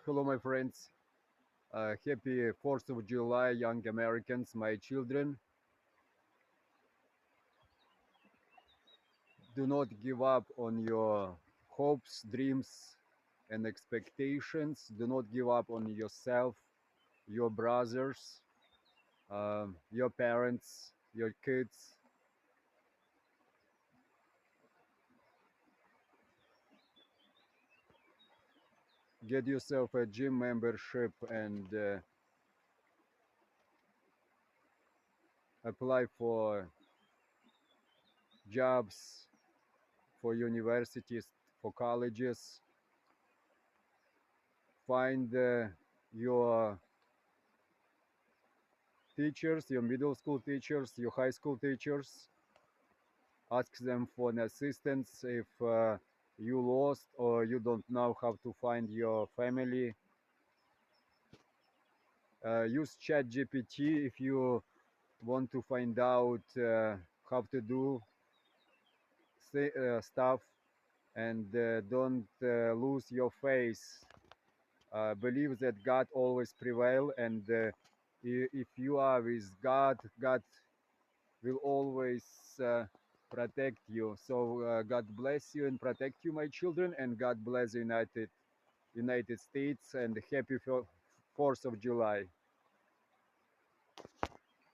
Hello, my friends. Happy 4th of July, young Americans, my children. Do not give up on your hopes, dreams, and expectations. Do not give up on yourself, your brothers, your parents, your kids. Get yourself a gym membership and apply for jobs, for universities, for colleges. Find your teachers, your middle school teachers, your high school teachers. Ask them for an assistance if you lost or you don't know how to find your family. Use ChatGPT if you want to find out how to do stuff, and don't lose your faith. Believe that God always prevail, and if you are with God, God will always protect you. So God bless you and protect you, my children, and God bless the United States, and happy 4th of July.